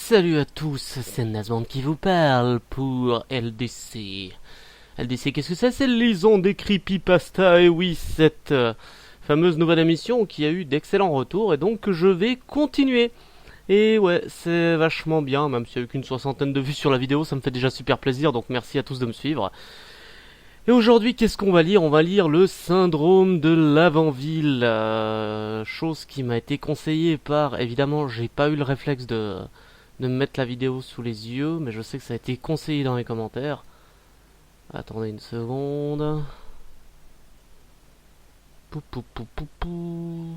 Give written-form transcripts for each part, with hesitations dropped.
Salut à tous, c'est Nazband qui vous parle pour LDC. LDC, qu'est-ce que c'est? C'est le liaison des creepypasta, et oui, cette fameuse nouvelle émission qui a eu d'excellents retours, et donc je vais continuer. Et ouais, c'est vachement bien, même s'il n'y a eu qu'une 60aine de vues sur la vidéo, ça me fait déjà super plaisir, donc merci à tous de me suivre. Et aujourd'hui, qu'est-ce qu'on va lire? On va lire le syndrome de l'Avant-Ville, chose qui m'a été conseillée par, évidemment, j'ai pas eu le réflexe de me mettre la vidéo sous les yeux, mais je sais que ça a été conseillé dans les commentaires. Attendez une seconde. Pou, pou, pou, pou, pou.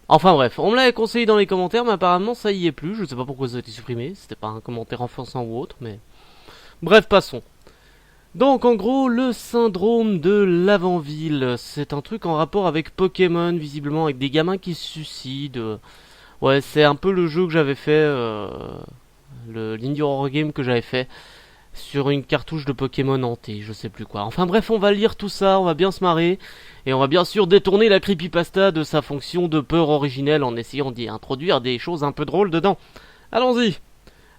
Enfin bref, on me l'avait conseillé dans les commentaires, mais apparemment ça y est plus. Je sais pas pourquoi ça a été supprimé, c'était pas un commentaire offensant ou autre, mais... Bref, passons. Donc en gros, le syndrome de l'Avant-Ville, c'est un truc en rapport avec Pokémon, visiblement, avec des gamins qui se suicident. Ouais, c'est un peu le jeu que j'avais fait, l'Indie Horror Game que j'avais fait sur une cartouche de Pokémon hantée, je sais plus quoi. Enfin bref, on va lire tout ça, on va bien se marrer, et on va bien sûr détourner la creepypasta de sa fonction de peur originelle en essayant d'y introduire des choses un peu drôles dedans. Allons-y.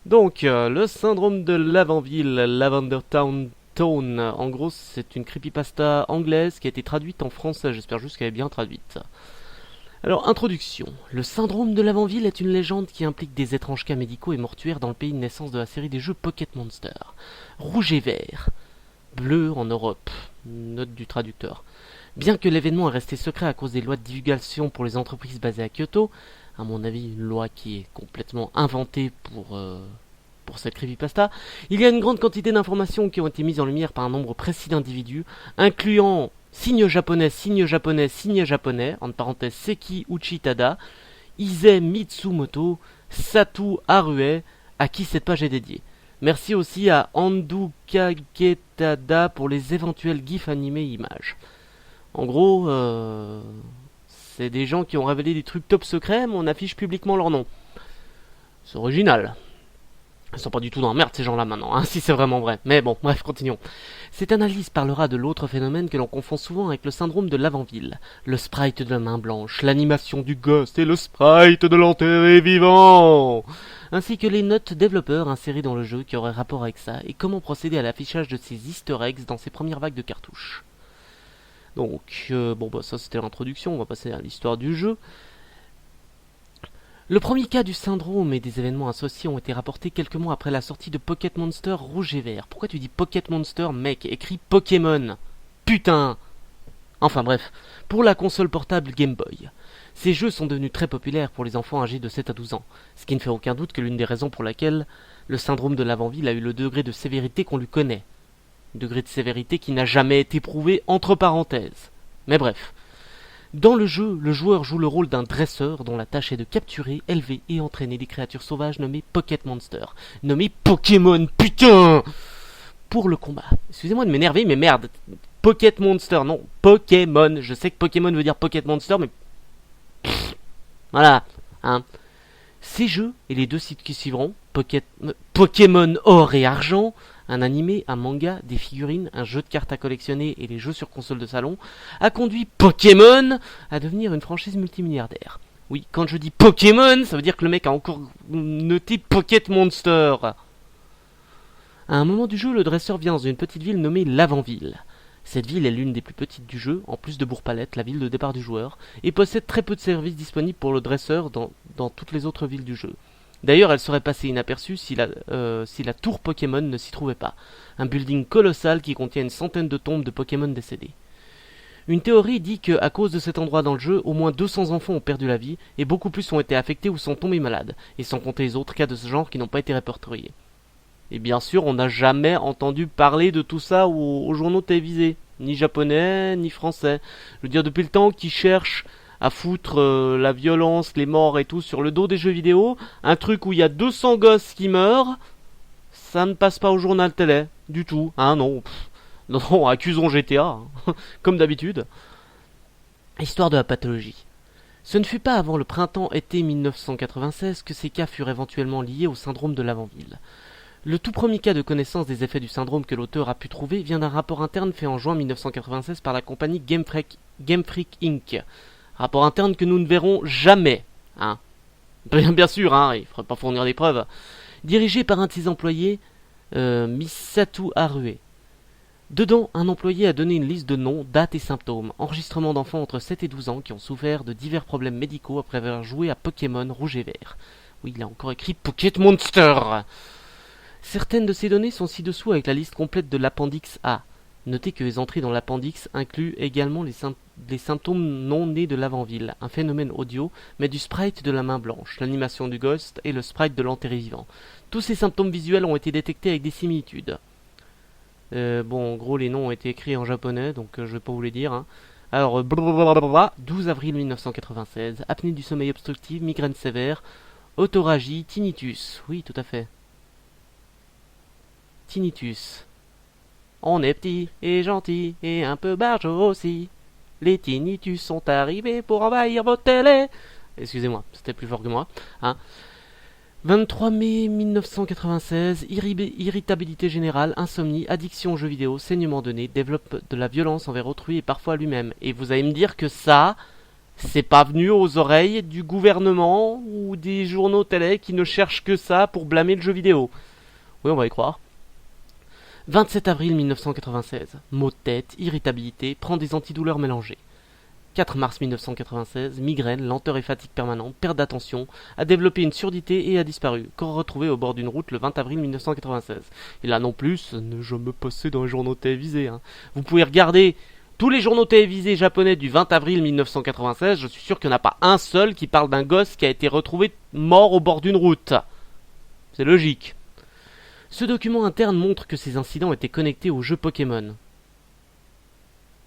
Donc, le syndrome de l'Avant-Ville, Lavender Town. En gros, c'est une creepypasta anglaise qui a été traduite en français, j'espère juste qu'elle est bien traduite. Alors, introduction. Le syndrome de l'Avant-Ville est une légende qui implique des étranges cas médicaux et mortuaires dans le pays de naissance de la série des jeux Pocket Monster. Rouge et vert. Bleu en Europe. Note du traducteur. Bien que l'événement est resté secret à cause des lois de divulgation pour les entreprises basées à Kyoto, à mon avis une loi qui est complètement inventée pour cette creepypasta, il y a une grande quantité d'informations qui ont été mises en lumière par un nombre précis d'individus, incluant signe japonais, signe japonais, signe japonais, entre parenthèses Seki Uchitada, Ise Mitsumoto, Satu Harue, à qui cette page est dédiée. Merci aussi à Andu Kagetada pour les éventuels gifs animés images. En gros, c'est des gens qui ont révélé des trucs top secrets, mais on affiche publiquement leur nom. C'est original. Ils sont pas du tout dans la merde ces gens-là maintenant, hein, si c'est vraiment vrai. Mais bon, bref, continuons. Cette analyse parlera de l'autre phénomène que l'on confond souvent avec le syndrome de l'Avant-Ville. Le sprite de la main blanche, l'animation du ghost et le sprite de l'enterré vivant, ainsi que les notes développeurs insérées dans le jeu qui auraient rapport avec ça, et comment procéder à l'affichage de ces easter eggs dans ces premières vagues de cartouches. Donc, bon bah ça c'était l'introduction, on va passer à l'histoire du jeu. Le premier cas du syndrome et des événements associés ont été rapportés quelques mois après la sortie de Pocket Monster Rouge et Vert. Pourquoi tu dis Pocket Monster, mec? Écrit Pokémon. Putain. Enfin bref, pour la console portable Game Boy. Ces jeux sont devenus très populaires pour les enfants âgés de 7 à 12 ans, ce qui ne fait aucun doute que l'une des raisons pour laquelle le syndrome de l'Avant-Ville a eu le degré de sévérité qu'on lui connaît. Degré de sévérité qui n'a jamais été prouvé entre parenthèses. Mais bref. Dans le jeu, le joueur joue le rôle d'un dresseur dont la tâche est de capturer, élever et entraîner des créatures sauvages nommées Pocket Monster. Nommées Pokémon, putain! Pour le combat. Excusez-moi de m'énerver, mais merde. Pocket Monster, non, Pokémon. Je sais que Pokémon veut dire Pocket Monster, mais... Pff, voilà, hein. Ces jeux, et les deux sites qui suivront, Pokémon Or et Argent, un animé, un manga, des figurines, un jeu de cartes à collectionner et les jeux sur console de salon, a conduit Pokémon à devenir une franchise multimilliardaire. Oui, quand je dis Pokémon, ça veut dire que le mec a encore noté Pocket Monster. À un moment du jeu, le dresseur vient dans une petite ville nommée l'Avant-Ville. Cette ville est l'une des plus petites du jeu, en plus de Bourg-Palette, la ville de départ du joueur, et possède très peu de services disponibles pour le dresseur dans toutes les autres villes du jeu. D'ailleurs, elle serait passée inaperçue si la tour Pokémon ne s'y trouvait pas. Un building colossal qui contient une centaine de tombes de Pokémon décédés. Une théorie dit que, à cause de cet endroit dans le jeu, au moins 200 enfants ont perdu la vie, et beaucoup plus ont été affectés ou sont tombés malades, et sans compter les autres cas de ce genre qui n'ont pas été répertoriés. Et bien sûr, on n'a jamais entendu parler de tout ça aux journaux télévisés, ni japonais, ni français. Je veux dire, depuis le temps qu'ils cherchent à foutre la violence, les morts et tout sur le dos des jeux vidéo, un truc où il y a 200 gosses qui meurent, ça ne passe pas au journal télé, du tout, hein, non. Non, accusons GTA, hein, comme d'habitude. Histoire de la pathologie. Ce ne fut pas avant le printemps-été 1996 que ces cas furent éventuellement liés au syndrome de l'Avant-Ville. Le tout premier cas de connaissance des effets du syndrome que l'auteur a pu trouver vient d'un rapport interne fait en juin 1996 par la compagnie Game Freak Inc. Rapport interne que nous ne verrons jamais, hein. Bien sûr, hein, il ne faudrait pas fournir des preuves. Dirigé par un de ses employés, Misato Harue. Dedans, un employé a donné une liste de noms, dates et symptômes, enregistrements d'enfants entre 7 et 12 ans qui ont souffert de divers problèmes médicaux après avoir joué à Pokémon rouge et vert. Oui, il a encore écrit Pocket Monster. Certaines de ces données sont ci-dessous avec la liste complète de l'appendix A. Notez que les entrées dans l'appendix incluent également les symptômes non nés de l'avant-ville, un phénomène audio, mais du sprite de la main blanche, l'animation du ghost et le sprite de l'enterré vivant. Tous ces symptômes visuels ont été détectés avec des similitudes. Bon, en gros, les noms ont été écrits en japonais, donc je vais pas vous les dire. Hein. Alors, 12 avril 1996, apnée du sommeil obstructive, migraine sévère, autoragie, tinnitus. Oui, tout à fait. Tinnitus. On est petit et gentil et un peu barge aussi. Les tinnitus sont arrivés pour envahir vos télés. Excusez-moi, c'était plus fort que moi. Hein. 23 mai 1996, irritabilité générale, insomnie, addiction aux jeux vidéo, saignement de nez, développe de la violence envers autrui et parfois lui-même. Et vous allez me dire que ça, c'est pas venu aux oreilles du gouvernement ou des journaux télé qui ne cherchent que ça pour blâmer le jeu vidéo. Oui, on va y croire. 27 avril 1996, maux de tête, irritabilité, prend des antidouleurs mélangés. 4 mars 1996, migraine, lenteur et fatigue permanente, perte d'attention, a développé une surdité et a disparu. Corps retrouvé au bord d'une route le 20 avril 1996. Et là non plus, ça n'est jamais passé dans les journaux télévisés. Hein. Vous pouvez regarder tous les journaux télévisés japonais du 20 avril 1996, je suis sûr qu'il n'y en a pas un seul qui parle d'un gosse qui a été retrouvé mort au bord d'une route. C'est logique. Ce document interne montre que ces incidents étaient connectés au jeu Pokémon.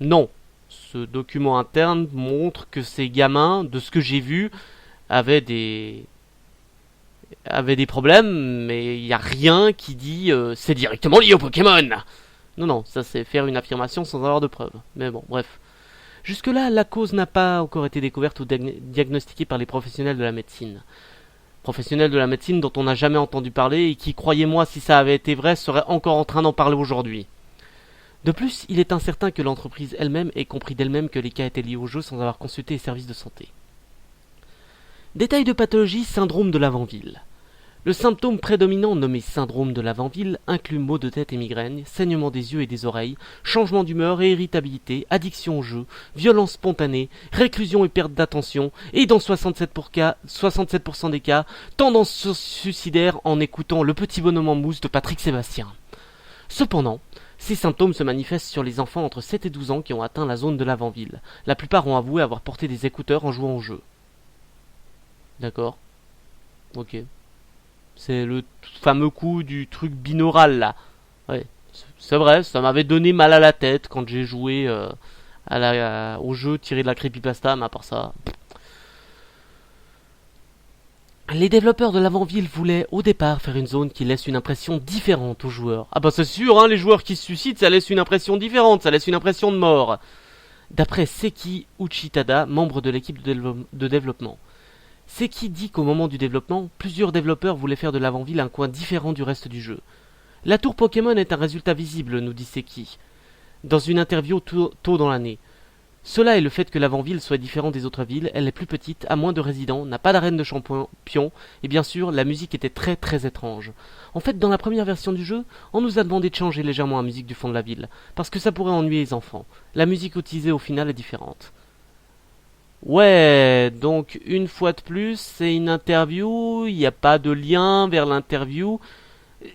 Non. Ce document interne montre que ces gamins, de ce que j'ai vu, avaient des problèmes, mais il n'y a rien qui dit c'est directement lié au Pokémon. Non, non, ça c'est faire une affirmation sans avoir de preuves. Mais bon, bref. Jusque-là, la cause n'a pas encore été découverte ou diagnostiquée par les professionnels de la médecine. Professionnels de la médecine dont on n'a jamais entendu parler et qui, croyez-moi, si ça avait été vrai, seraient encore en train d'en parler aujourd'hui. De plus, il est incertain que l'entreprise elle-même ait compris d'elle-même que les cas étaient liés au jeu sans avoir consulté les services de santé. Détail de pathologie, syndrome de l'avant-ville. Le symptôme prédominant nommé syndrome de l'avant-ville inclut maux de tête et migraine, saignement des yeux et des oreilles, changement d'humeur et irritabilité, addiction au jeu, violence spontanée, réclusion et perte d'attention, et dans 67% des cas, tendance suicidaire en écoutant Le Petit Bonhomme en mousse de Patrick Sébastien. Cependant, ces symptômes se manifestent sur les enfants entre 7 et 12 ans qui ont atteint la zone de l'avant-ville. La plupart ont avoué avoir porté des écouteurs en jouant au jeu. D'accord. Ok. C'est le fameux coup du truc binaural là. Ouais, c'est vrai, ça m'avait donné mal à la tête quand j'ai joué au jeu tiré de la creepypasta, mais à part ça... Les développeurs de l'avant-ville voulaient au départ faire une zone qui laisse une impression différente aux joueurs. Ah bah c'est sûr, hein, les joueurs qui se suicident, ça laisse une impression différente, ça laisse une impression de mort. D'après Seki Uchitada, membre de l'équipe de développement. Seki dit qu'au moment du développement, plusieurs développeurs voulaient faire de l'avant-ville un coin différent du reste du jeu. La tour Pokémon est un résultat visible, nous dit Seki, dans une interview tôt dans l'année. Cela est le fait que l'avant-ville soit différente des autres villes, elle est plus petite, a moins de résidents, n'a pas d'arène de champion, et bien sûr, la musique était très très étrange. En fait, dans la première version du jeu, on nous a demandé de changer légèrement la musique du fond de la ville, parce que ça pourrait ennuyer les enfants. La musique utilisée au final est différente. Ouais, donc une fois de plus, c'est une interview, il n'y a pas de lien vers l'interview.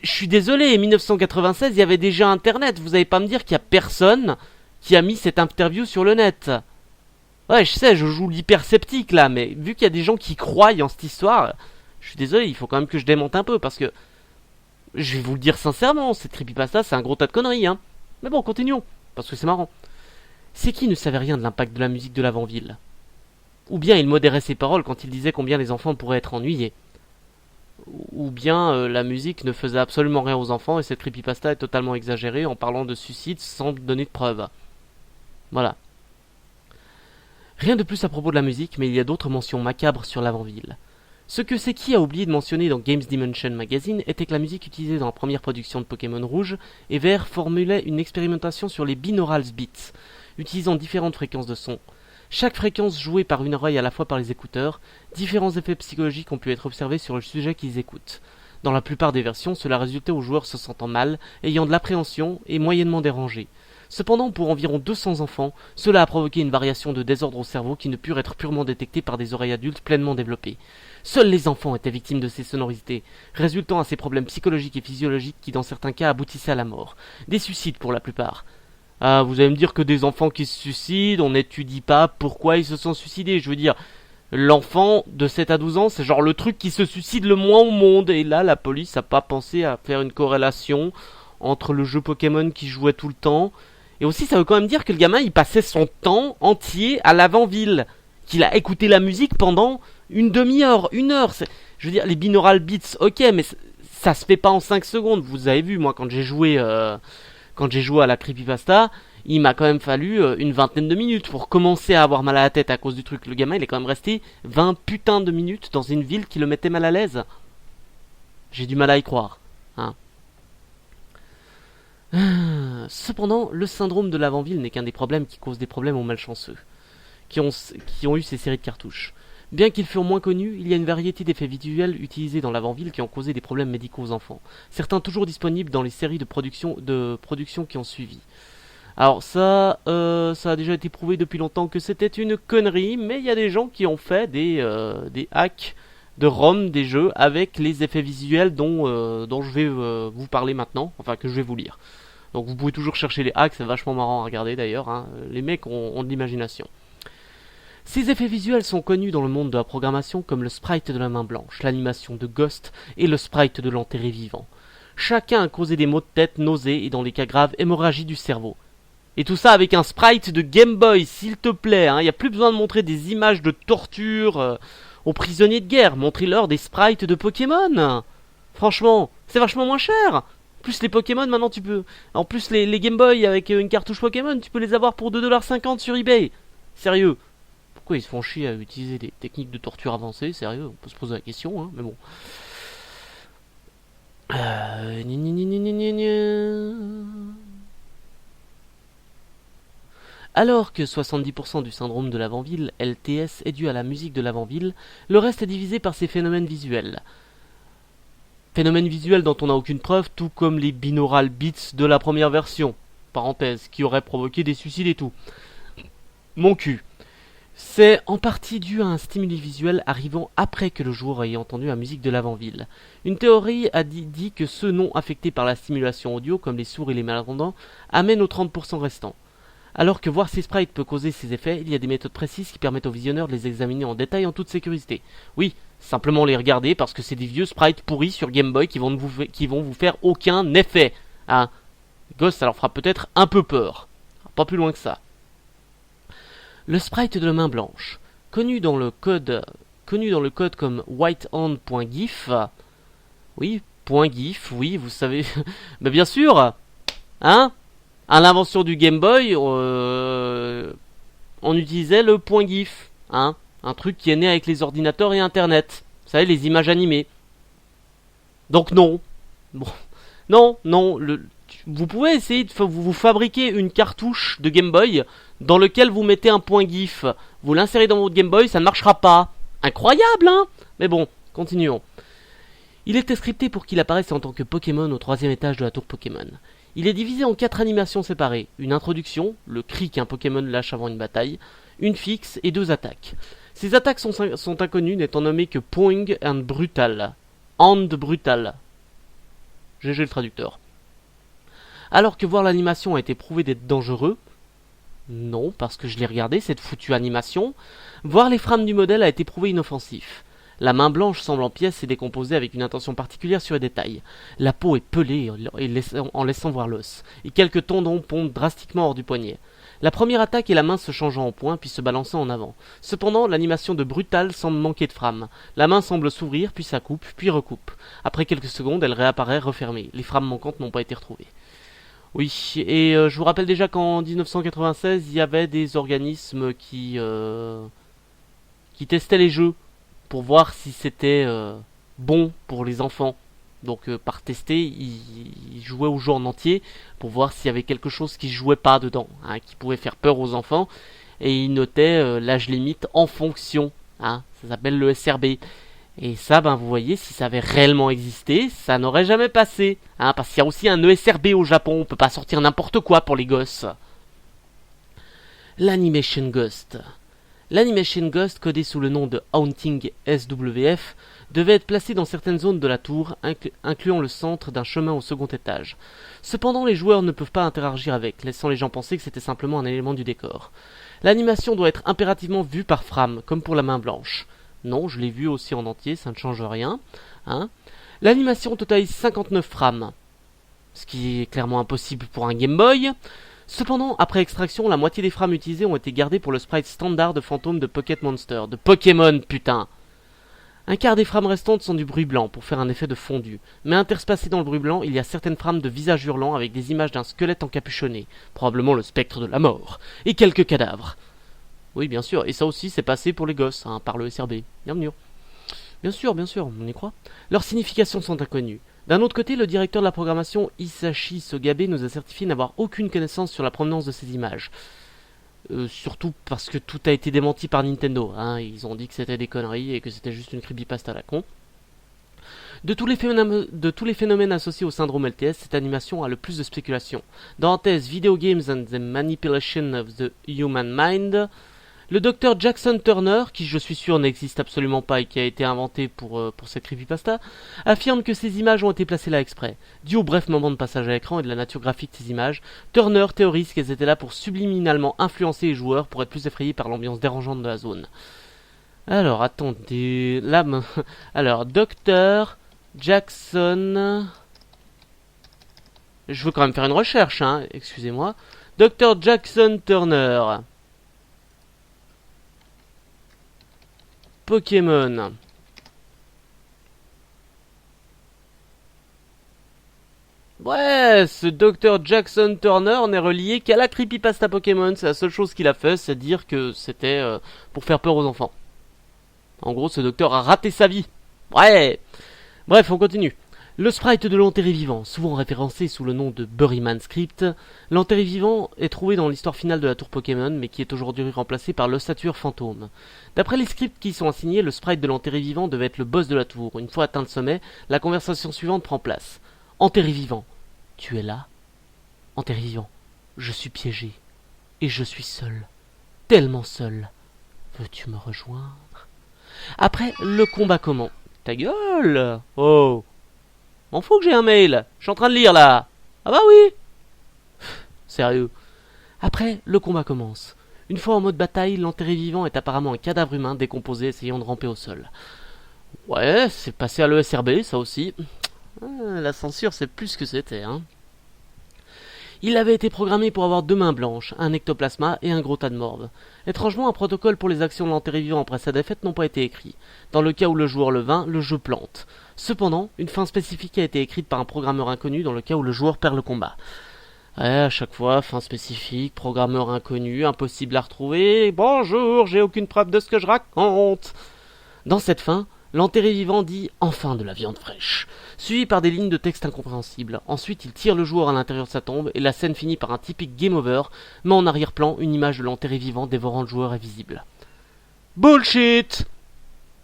Je suis désolé, 1996, il y avait déjà Internet, vous allez pas me dire qu'il y a personne qui a mis cette interview sur le net. Ouais, je sais, je joue l'hypersceptique là, mais vu qu'il y a des gens qui croient en cette histoire, je suis désolé, il faut quand même que je démonte un peu, parce que, je vais vous le dire sincèrement, cette creepypasta, c'est un gros tas de conneries, hein. Mais bon, continuons, parce que c'est marrant. C'est qui ne savait rien de l'impact de la musique de l'avant-ville. Ou bien il modérait ses paroles quand il disait combien les enfants pourraient être ennuyés. Ou bien la musique ne faisait absolument rien aux enfants et cette creepypasta est totalement exagérée en parlant de suicide sans donner de preuves. Voilà. Rien de plus à propos de la musique, mais il y a d'autres mentions macabres sur l'avant-ville. Ce que Seki a oublié de mentionner dans Games Dimension Magazine était que la musique utilisée dans la première production de Pokémon Rouge et Vert formulait une expérimentation sur les binaural beats, utilisant différentes fréquences de son. Chaque fréquence jouée par une oreille à la fois par les écouteurs, différents effets psychologiques ont pu être observés sur le sujet qu'ils écoutent. Dans la plupart des versions, cela résultait aux joueurs se sentant mal, ayant de l'appréhension et moyennement dérangés. Cependant, pour environ 200 enfants, cela a provoqué une variation de désordre au cerveau qui ne put être purement détectée par des oreilles adultes pleinement développées. Seuls les enfants étaient victimes de ces sonorités, résultant à ces problèmes psychologiques et physiologiques qui dans certains cas aboutissaient à la mort. Des suicides pour la plupart. Ah, vous allez me dire que des enfants qui se suicident, on n'étudie pas pourquoi ils se sont suicidés. Je veux dire, l'enfant de 7 à 12 ans, c'est genre le truc qui se suicide le moins au monde. Et là, la police n'a pas pensé à faire une corrélation entre le jeu Pokémon qui jouait tout le temps. Et aussi, ça veut quand même dire que le gamin, il passait son temps entier à l'avant-ville. Qu'il a écouté la musique pendant une demi-heure, une heure. Je veux dire, les binaural beats, ok, mais ça se fait pas en 5 secondes. Vous avez vu, moi, quand j'ai joué à la creepypasta, il m'a quand même fallu une vingtaine de minutes pour commencer à avoir mal à la tête à cause du truc. Le gamin, il est quand même resté 20 putains de minutes dans une ville qui le mettait mal à l'aise. J'ai du mal à y croire. Hein. Cependant, le syndrome de l'avant-ville n'est qu'un des problèmes qui causent des problèmes aux malchanceux, qui ont eu ces séries de cartouches. Bien qu'ils furent moins connus, il y a une variété d'effets visuels utilisés dans l'avant-ville qui ont causé des problèmes médicaux aux enfants. Certains toujours disponibles dans les séries de production qui ont suivi. Alors ça a déjà été prouvé depuis longtemps que c'était une connerie, mais il y a des gens qui ont fait des hacks de ROM des jeux avec les effets visuels dont je vais vous parler maintenant, enfin que je vais vous lire. Donc vous pouvez toujours chercher les hacks, c'est vachement marrant à regarder d'ailleurs, hein. Les mecs ont de l'imagination. Ces effets visuels sont connus dans le monde de la programmation comme le sprite de la main blanche, l'animation de Ghost et le sprite de l'enterré vivant. Chacun a causé des maux de tête, nausées et dans les cas graves, hémorragie du cerveau. Et tout ça avec un sprite de Game Boy, s'il te plaît, hein. Y a plus besoin de montrer des images de torture aux prisonniers de guerre, montrez-leur des sprites de Pokémon. Franchement, c'est vachement moins cher. Plus les Pokémon, maintenant tu peux... En plus les Game Boy avec une cartouche Pokémon, tu peux les avoir pour 2,50$ sur eBay. Sérieux. Pourquoi ils se font chier à utiliser des techniques de torture avancées? Sérieux, on peut se poser la question, hein, mais bon. Alors que 70% du syndrome de l'avant-ville, LTS, est dû à la musique de l'avant-ville, le reste est divisé par ses phénomènes visuels. Phénomènes visuels dont on n'a aucune preuve, tout comme les binaural beats de la première version, parenthèse, qui auraient provoqué des suicides et tout. Mon cul. C'est en partie dû à un stimuli visuel arrivant après que le joueur ait entendu la musique de l'avant-ville. Une théorie a dit que ceux non affectés par la stimulation audio, comme les sourds et les malentendants, amènent aux 30% restants. Alors que voir ces sprites peut causer ces effets, il y a des méthodes précises qui permettent aux visionneurs de les examiner en détail en toute sécurité. Oui, simplement les regarder parce que c'est des vieux sprites pourris sur Game Boy qui vont vous faire aucun effet. Hein. Ghost, ça leur fera peut-être un peu peur. Pas plus loin que ça. Le sprite de la main blanche, connu dans le code comme whitehand.gif. Oui, .gif, oui, vous savez. Mais bien sûr, hein. À l'invention du Game Boy, on utilisait le .gif, hein, un truc qui est né avec les ordinateurs et Internet. Vous savez, les images animées. Donc non. Bon. Non, vous pouvez essayer de vous fabriquer une cartouche de Game Boy dans lequel vous mettez un .gif. Vous l'insérez dans votre Game Boy, ça ne marchera pas. Incroyable, hein. Mais bon, continuons. Il était scripté pour qu'il apparaisse en tant que Pokémon au 3e étage de la tour Pokémon. Il est divisé en 4 animations séparées. Une introduction, le cri qu'un Pokémon lâche avant une bataille, une fixe et 2 attaques. Ces attaques sont inconnues, n'étant nommées que Poing and Brutal. And Brutal. GG le traducteur. Alors que voir l'animation a été prouvé d'être dangereux, non, parce que je l'ai regardé, cette foutue animation, voir les frames du modèle a été prouvé inoffensif. La main blanche semble en pièces et décomposée avec une attention particulière sur les détails. La peau est pelée en laissant voir l'os, et quelques tendons pondent drastiquement hors du poignet. La première attaque est la main se changeant en point puis se balançant en avant. Cependant, l'animation de Brutal semble manquer de frames. La main semble s'ouvrir, puis ça coupe, puis recoupe. Après quelques secondes, elle réapparaît refermée. Les frames manquantes n'ont pas été retrouvées. Oui, et je vous rappelle déjà qu'en 1996, il y avait des organismes qui testaient les jeux pour voir si c'était bon pour les enfants. Donc par tester, ils jouaient au jeu en entier pour voir s'il y avait quelque chose qui jouait pas dedans, hein, qui pouvait faire peur aux enfants. et il notait l'âge limite en fonction. Hein, ça s'appelle le SRB. Et ça, ben vous voyez, si ça avait réellement existé, ça n'aurait jamais passé. Hein, parce qu'il y a aussi un ESRB au Japon, on peut pas sortir n'importe quoi pour les gosses. L'Animation Ghost. L'Animation Ghost, codé sous le nom de Haunting SWF, devait être placé dans certaines zones de la tour, incluant le centre d'un chemin au second étage. Cependant, les joueurs ne peuvent pas interagir avec, laissant les gens penser que c'était simplement un élément du décor. L'animation doit être impérativement vue par Fram, comme pour la main blanche. Non, je l'ai vu aussi en entier, ça ne change rien. Hein. L'animation totalise 59 frames, ce qui est clairement impossible pour un Game Boy. Cependant, après extraction, la moitié des frames utilisées ont été gardées pour le sprite standard de fantôme de Pocket Monster, de Pokémon, putain. Un quart des frames restantes sont du bruit blanc, pour faire un effet de fondu. Mais interspacé dans le bruit blanc, il y a certaines frames de visages hurlants avec des images d'un squelette encapuchonné, probablement le spectre de la mort, et quelques cadavres. Oui, bien sûr, et ça aussi c'est passé pour les gosses, hein, par le SRB. Bienvenue. Bien sûr, on y croit. Leurs significations sont inconnues. D'un autre côté, le directeur de la programmation Hisashi Sogabe nous a certifié n'avoir aucune connaissance sur la provenance de ces images. Surtout parce que tout a été démenti par Nintendo. Hein. Ils ont dit que c'était des conneries et que c'était juste une creepypasta à la con. De tous les phénomènes associés au syndrome LTS, cette animation a le plus de spéculation. Dans la thèse Video Games and the Manipulation of the Human Mind, le docteur Jackson Turner, qui je suis sûr n'existe absolument pas et qui a été inventé pour cette creepypasta, affirme que ces images ont été placées là exprès. Dû au bref moment de passage à l'écran et de la nature graphique de ces images, Turner théorise qu'elles étaient là pour subliminalement influencer les joueurs pour être plus effrayés par l'ambiance dérangeante de la zone. Alors, attendez... Là, alors, docteur Jackson... Je veux quand même faire une recherche, hein, excusez-moi. Dr. Jackson Turner... Pokémon. Ouais, ce Dr. Jackson Turner n'est relié qu'à la creepypasta Pokémon. C'est la seule chose qu'il a fait, c'est dire que c'était pour faire peur aux enfants. En gros, ce docteur a raté sa vie. Ouais. Bref, on continue. Le sprite de l'enterré vivant, souvent référencé sous le nom de Buryman Script, l'enterré vivant est trouvé dans l'histoire finale de la tour Pokémon, mais qui est aujourd'hui remplacé par l'ossature fantôme. D'après les scripts qui y sont assignés, le sprite de l'enterré vivant devait être le boss de la tour. Une fois atteint le sommet, la conversation suivante prend place. Enterré vivant, tu es là? Enterré vivant, je suis piégé, et je suis seul, tellement seul. Veux-tu me rejoindre? Après, le combat comment? Ta gueule! Oh! M'en fous que j'ai un mail, je suis en train de lire là. Ah bah oui. Sérieux. Après, le combat commence. Une fois en mode bataille, l'enterré vivant est apparemment un cadavre humain décomposé essayant de ramper au sol. Ouais, c'est passé à l'ESRB, ça aussi. La censure, c'est plus ce que c'était, hein. Il avait été programmé pour avoir 2 mains blanches, un ectoplasma et un gros tas de morve. Étrangement, un protocole pour les actions de l'enterré vivant après sa défaite n'ont pas été écrits. Dans le cas où le joueur le vainc, le jeu plante. Cependant, une fin spécifique a été écrite par un programmeur inconnu dans le cas où le joueur perd le combat. Ouais, à chaque fois, fin spécifique, programmeur inconnu, impossible à retrouver. Bonjour, j'ai aucune preuve de ce que je raconte. Dans cette fin, l'enterré vivant dit « enfin de la viande fraîche », suivi par des lignes de texte incompréhensibles. Ensuite, il tire le joueur à l'intérieur de sa tombe et la scène finit par un typique game over, mais en arrière-plan, une image de l'enterré vivant dévorant le joueur est visible. Bullshit!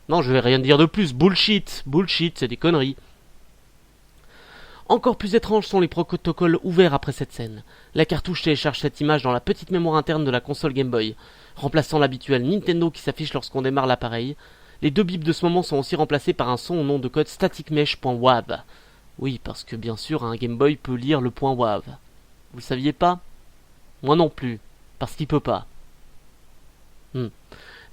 Non, je vais rien dire de plus. Bullshit, c'est des conneries. Encore plus étranges sont les protocoles ouverts après cette scène. La cartouche télécharge cette image dans la petite mémoire interne de la console Game Boy, remplaçant l'habituel Nintendo qui s'affiche lorsqu'on démarre l'appareil. Les 2 bips de ce moment sont aussi remplacés par un son au nom de code staticmesh.wav. Oui, parce que bien sûr, un Game Boy peut lire le point .wav. Vous le saviez pas? Moi non plus, parce qu'il peut pas.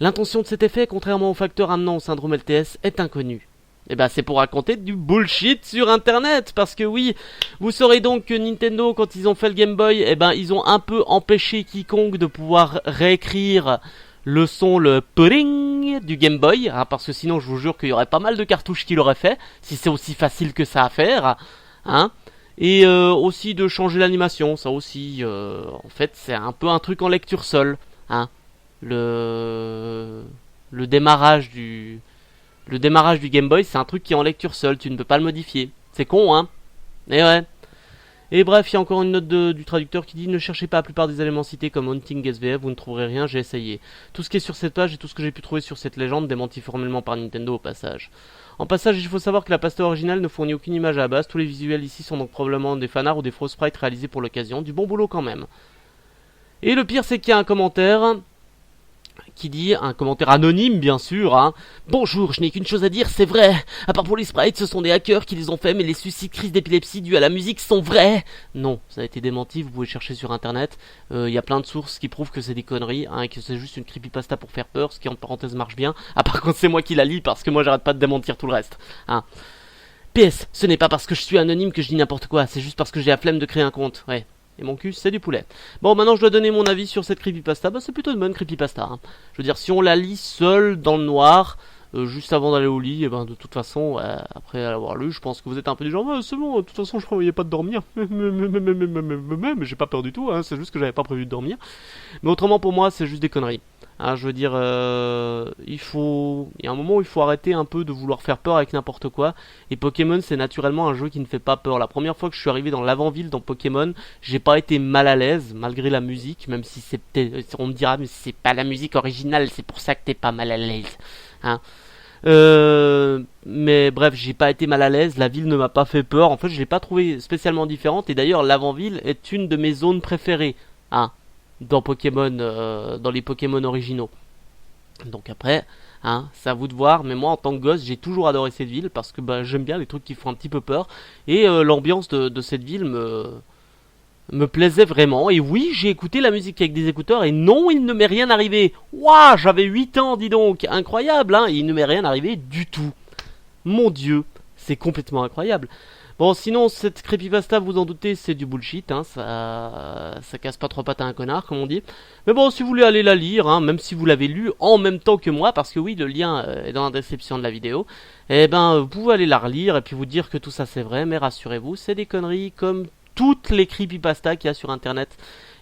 L'intention de cet effet, contrairement au facteur amenant au syndrome LTS, est inconnue. Et ben c'est pour raconter du bullshit sur internet, parce que oui, vous saurez donc que Nintendo, quand ils ont fait le Game Boy, eh ben ils ont un peu empêché quiconque de pouvoir réécrire le son, le pudding du Game Boy, hein, parce que sinon je vous jure qu'il y aurait pas mal de cartouches qui l'auraient fait, si c'est aussi facile que ça à faire, hein. Et aussi de changer l'animation, ça aussi, en fait c'est un peu un truc en lecture seule, hein. Le démarrage du Game Boy, c'est un truc qui est en lecture seule, tu ne peux pas le modifier. C'est con, hein. Et ouais. Et bref, il y a encore une note du traducteur qui dit: ne cherchez pas la plupart des éléments cités comme Hunting SVF, vous ne trouverez rien, j'ai essayé. Tout ce qui est sur cette page et tout ce que j'ai pu trouver sur cette légende démenti formellement par Nintendo au passage. En passage, il faut savoir que la pasta originale ne fournit aucune image à la base, tous les visuels ici sont donc probablement des fanarts ou des faux sprites réalisés pour l'occasion, du bon boulot quand même. Et le pire c'est qu'il y a un commentaire qui dit, un commentaire anonyme bien sûr, hein. Bonjour, je n'ai qu'une chose à dire, c'est vrai. À part pour les sprites, ce sont des hackers qui les ont fait, mais les suicides crises d'épilepsie dues à la musique sont vrais. Non, ça a été démenti, vous pouvez chercher sur internet. Y a plein de sources qui prouvent que c'est des conneries, hein, et que c'est juste une creepypasta pour faire peur, ce qui en parenthèse marche bien. À part quand c'est moi qui la lis, parce que moi j'arrête pas de démentir tout le reste. Hein. PS, ce n'est pas parce que je suis anonyme que je dis n'importe quoi, c'est juste parce que j'ai la flemme de créer un compte. Ouais. Et mon cul, c'est du poulet. Bon, maintenant je dois donner mon avis sur cette creepypasta. Bah, c'est plutôt une bonne creepypasta. Hein. Je veux dire, si on la lit seule, dans le noir, juste avant d'aller au lit, et ben de toute façon, après l'avoir lu, je pense que vous êtes un peu du genre, c'est bon, de toute façon, je prévoyais pas de dormir. Mais j'ai pas peur du tout, hein, c'est juste que j'avais pas prévu de dormir. Mais autrement, pour moi, c'est juste des conneries. Hein, je veux dire, il y a un moment où il faut arrêter un peu de vouloir faire peur avec n'importe quoi. Et Pokémon, c'est naturellement un jeu qui ne fait pas peur. La première fois que je suis arrivé dans l'avant-ville dans Pokémon, j'ai pas été mal à l'aise, malgré la musique, même si c'est peut-être, on me dira, mais c'est pas la musique originale, c'est pour ça que t'es pas mal à l'aise. Hein. Mais bref, j'ai pas été mal à l'aise, la ville ne m'a pas fait peur. En fait, je l'ai pas trouvé spécialement différente. Et d'ailleurs, l'avant-ville est une de mes zones préférées. Hein. Dans Pokémon, dans les Pokémon originaux. Donc après, hein, c'est à vous de voir, mais moi en tant que gosse, j'ai toujours adoré cette ville parce que bah, j'aime bien les trucs qui font un petit peu peur et l'ambiance de cette ville me plaisait vraiment. Et oui, j'ai écouté la musique avec des écouteurs et non, il ne m'est rien arrivé. Waouh, j'avais 8 ans, dis donc, incroyable, hein, il ne m'est rien arrivé du tout. Mon Dieu, c'est complètement incroyable. Bon, sinon, cette creepypasta, vous en doutez, c'est du bullshit, hein, ça casse pas trois pattes à un connard, comme on dit. Mais bon, si vous voulez aller la lire, hein, même si vous l'avez lu en même temps que moi, parce que oui, le lien est dans la description de la vidéo, eh ben, vous pouvez aller la relire et puis vous dire que tout ça c'est vrai, mais rassurez-vous, c'est des conneries comme toutes les creepypastas qu'il y a sur internet.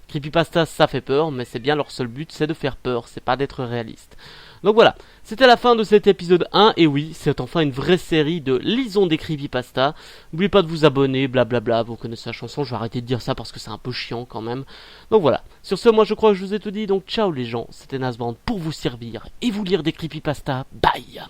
Creepypasta, ça fait peur, mais c'est bien leur seul but, c'est de faire peur, c'est pas d'être réaliste. Donc voilà, c'était la fin de cet épisode 1, et oui, c'est enfin une vraie série de lisons des creepypasta. N'oubliez pas de vous abonner, blablabla, vous connaissez la chanson, je vais arrêter de dire ça parce que c'est un peu chiant quand même. Donc voilà, sur ce, moi je crois que je vous ai tout dit, donc ciao les gens, c'était Nasband pour vous servir et vous lire des creepypasta, bye.